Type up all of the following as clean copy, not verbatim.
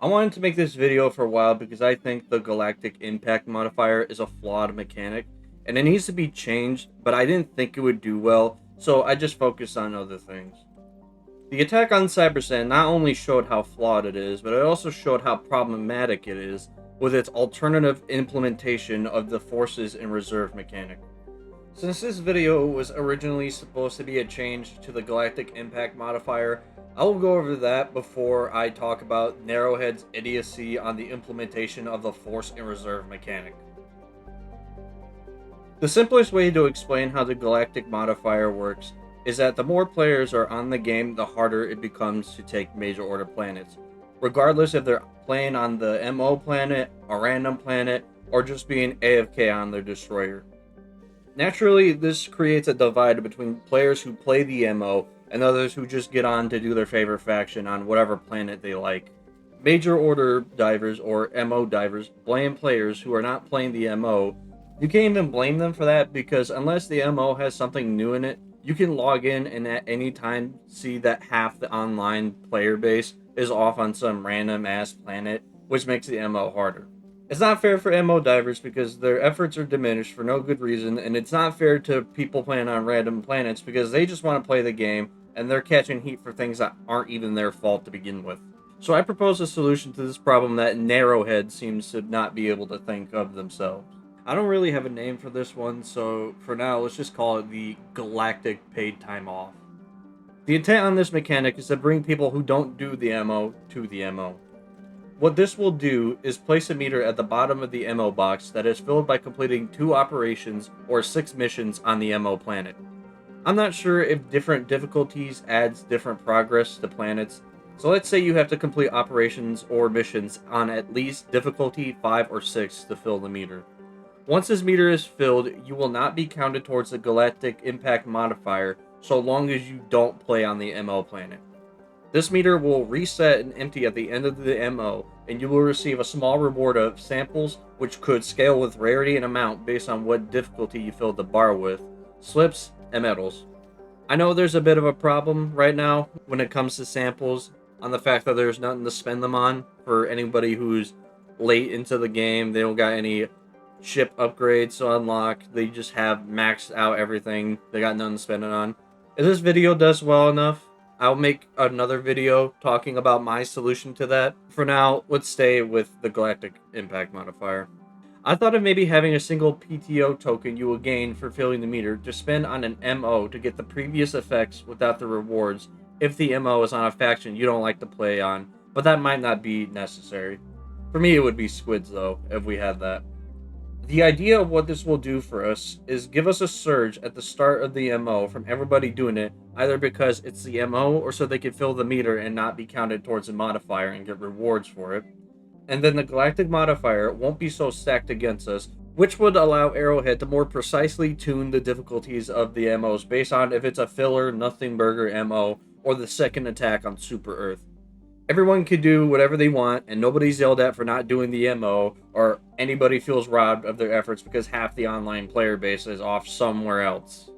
I wanted to make this video for a while because I think the Galactic Impact modifier is a flawed mechanic and it needs to be changed, but I didn't think it would do well, so I just focused on other things. The attack on Cyberstan not only showed how flawed it is, but it also showed how problematic it is with its alternative implementation of the Forces in Reserve mechanic. Since this video was originally supposed to be a change to the Galactic Impact modifier, I will go over that before I talk about Narrowhead's idiocy on the implementation of the Force in Reserve mechanic. The simplest way to explain how the Galactic modifier works is that the more players are on the game, the harder it becomes to take major order planets, regardless if they're playing on the MO planet, a random planet, or just being AFK on their destroyer. Naturally, this creates a divide between players who play the MO and others who just get on to do their favorite faction on whatever planet they like. Major order divers, or MO divers, blame players who are not playing the MO. You can't even blame them for that because unless the MO has something new in it, you can log in and at any time see that half the online player base is off on some random ass planet, which makes the MO harder. It's not fair for MO divers because their efforts are diminished for no good reason, and it's not fair to people playing on random planets because they just want to play the game and they're catching heat for things that aren't even their fault to begin with. So I propose a solution to this problem that Narrowhead seems to not be able to think of themselves. I don't really have a name for this one, so for now let's just call it the Galactic Paid Time Off. The intent on this mechanic is to bring people who don't do the MO to the MO. What this will do is place a meter at the bottom of the MO box that is filled by completing 2 operations or 6 missions on the MO planet. I'm not sure if different difficulties adds different progress to planets, so let's say you have to complete operations or missions on at least difficulty 5 or 6 to fill the meter. Once this meter is filled, you will not be counted towards the Galactic Impact modifier so long as you don't play on the MO planet. This meter will reset and empty at the end of the MO, and you will receive a small reward of samples, which could scale with rarity and amount based on what difficulty you filled the bar with, slips, and medals. I know there's a bit of a problem right now when it comes to samples, on the fact that there's nothing to spend them on for anybody who's late into the game. They don't got any ship upgrades to unlock, they just have maxed out everything, they got nothing to spend it on. If this video does well enough, I'll make another video talking about my solution to that. For now, let's stay with the Galactic Impact modifier. I thought of maybe having a single PTO token you will gain for filling the meter to spend on an MO to get the previous effects without the rewards if the MO is on a faction you don't like to play on, but that might not be necessary. For me, it would be squids though, if we had that. The idea of what this will do for us is give us a surge at the start of the MO from everybody doing it, either because it's the MO or so they can fill the meter and not be counted towards the modifier and get rewards for it. And then the Galactic modifier won't be so stacked against us, which would allow Arrowhead to more precisely tune the difficulties of the MOs based on if it's a filler, nothing burger MO, or the second attack on Super Earth. Everyone can do whatever they want, and nobody's yelled at for not doing the MO, or anybody feels robbed of their efforts because half the online player base is off somewhere else.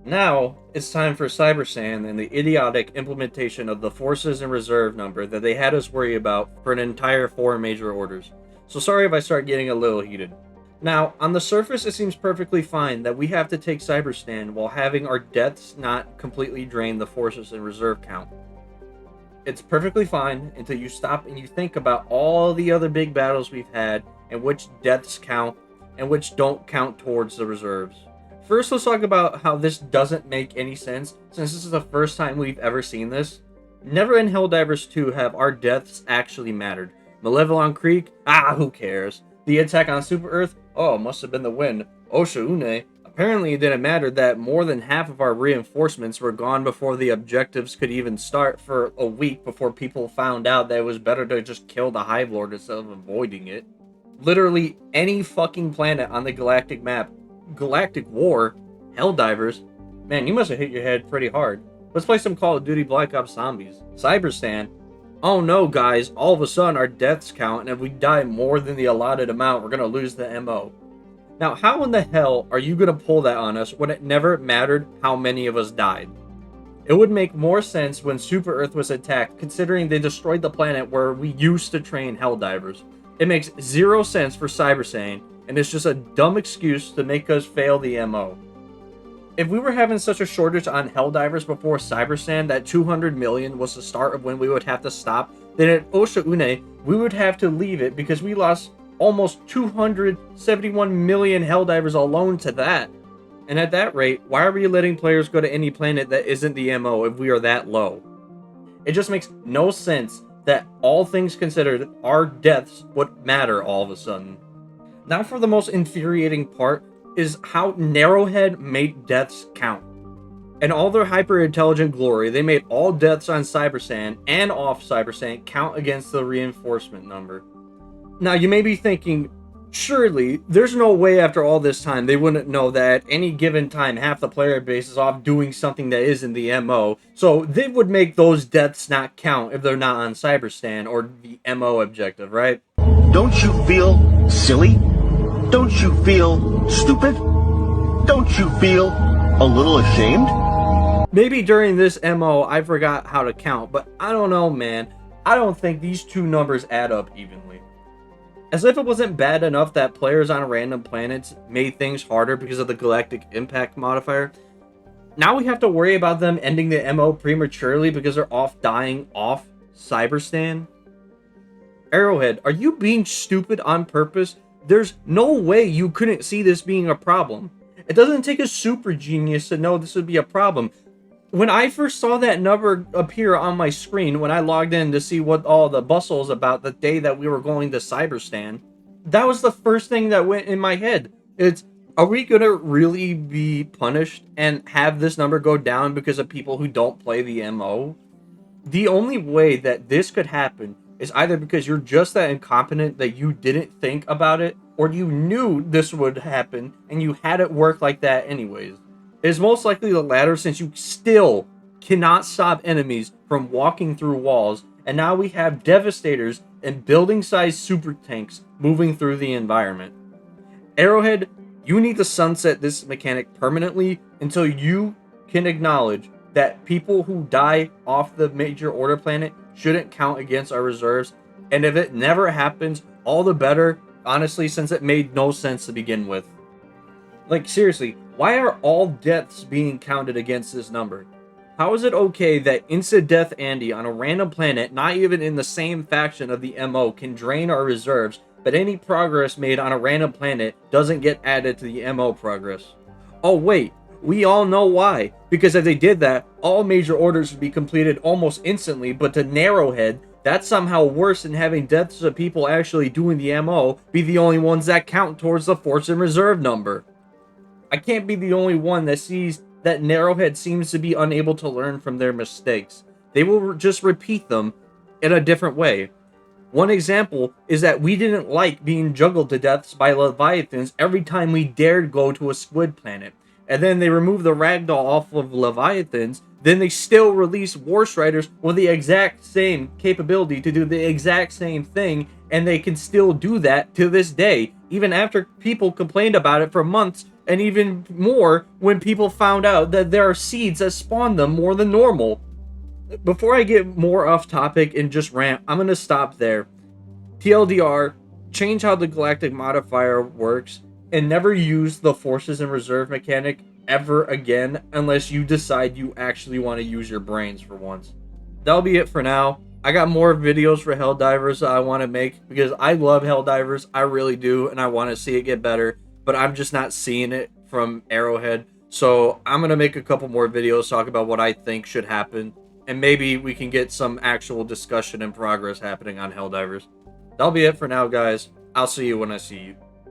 Now, it's time for Cyberstan and the idiotic implementation of the Forces in Reserve number that they had us worry about for an entire 4 major orders. So sorry if I start getting a little heated. Now, on the surface it seems perfectly fine that we have to take Cyberstan while having our deaths not completely drain the Forces in Reserve count. It's perfectly fine until you stop and you think about all the other big battles we've had and which deaths count and which don't count towards the reserves. First, let's talk about how this doesn't make any sense since this is the first time we've ever seen this. Never in Helldivers 2 have our deaths actually mattered. Malevelon Creek? Who cares? The attack on Super Earth? Oh, must have been the wind. Osha Une? Apparently it didn't matter that more than half of our reinforcements were gone before the objectives could even start for a week before people found out that it was better to just kill the Hive Lord instead of avoiding it. Literally any fucking planet on the galactic map. Galactic War? Helldivers? Man, you must have hit your head pretty hard. Let's play some Call of Duty Black Ops Zombies. Cyberstan? Oh no guys, all of a sudden our deaths count and if we die more than the allotted amount we're gonna lose the MO. Now, how in the hell are you going to pull that on us when it never mattered how many of us died? It would make more sense when Super Earth was attacked, considering they destroyed the planet where we used to train Helldivers. It makes zero sense for Cyberstan, and it's just a dumb excuse to make us fail the MO. If we were having such a shortage on Helldivers before Cyberstan that 200 million was the start of when we would have to stop, then at Oshaune, we would have to leave it because we lost almost 271 million Helldivers alone to that. And at that rate, why are we letting players go to any planet that isn't the MO if we are that low? It just makes no sense that, all things considered, our deaths would matter all of a sudden. Now for the most infuriating part is how Narrowhead made deaths count. In all their hyper-intelligent glory, they made all deaths on Cyberstan and off Cyberstan count against the reinforcement number. Now you may be thinking, surely, there's no way after all this time they wouldn't know that at any given time half the player base is off doing something that isn't the MO, so they would make those deaths not count if they're not on Cyberstan or the MO objective, right? Don't you feel silly? Don't you feel stupid? Don't you feel a little ashamed? Maybe during this MO I forgot how to count, but I don't know, man. I don't think these two numbers add up evenly. As if it wasn't bad enough that players on random planets made things harder because of the Galactic Impact modifier, now we have to worry about them ending the MO prematurely because they're off dying off Cyberstan? Arrowhead, are you being stupid on purpose? There's no way you couldn't see this being a problem. It doesn't take a super genius to know this would be a problem. When I first saw that number appear on my screen when I logged in to see what all the bustle was about the day that we were going to Cyberstan, that was the first thing that went in my head. It's, are we gonna really be punished and have this number go down because of people who don't play the MO? The only way that this could happen is either because you're just that incompetent that you didn't think about it, or you knew this would happen and you had it work like that anyways. It is most likely the latter, since you still cannot stop enemies from walking through walls, and now we have Devastators and building-sized super tanks moving through the environment. Arrowhead, you need to sunset this mechanic permanently until you can acknowledge that people who die off the major order planet shouldn't count against our reserves, and if it never happens, all the better, honestly, since it made no sense to begin with. Like, seriously, why are all deaths being counted against this number? How is it okay that Insta-Death Andy on a random planet, not even in the same faction of the MO, can drain our reserves, but any progress made on a random planet doesn't get added to the MO progress? Oh wait, we all know why. Because if they did that, all major orders would be completed almost instantly, but to Narrowhead, that's somehow worse than having deaths of people actually doing the MO be the only ones that count towards the Force and Reserve number. I can't be the only one that sees that Narrowhead seems to be unable to learn from their mistakes. They will just repeat them in a different way. One example is that we didn't like being juggled to deaths by Leviathans every time we dared go to a squid planet. And then they remove the ragdoll off of Leviathans, then they still release War Striders with the exact same capability to do the exact same thing, and they can still do that to this day, even after people complained about it for months, and even more when people found out that there are seeds that spawn them more than normal. Before I get more off topic and just rant, I'm going to stop there. TLDR, change how the Galactic modifier works, and never use the Forces and Reserve mechanic ever again unless you decide you actually want to use your brains for once. That'll be it for now. I got more videos for Helldivers that I want to make because I love Helldivers, I really do, and I want to see it get better, but I'm just not seeing it from Arrowhead. So I'm going to make a couple more videos talk about what I think should happen, and maybe we can get some actual discussion and progress happening on Helldivers. That'll be it for now, guys. I'll see you when I see you.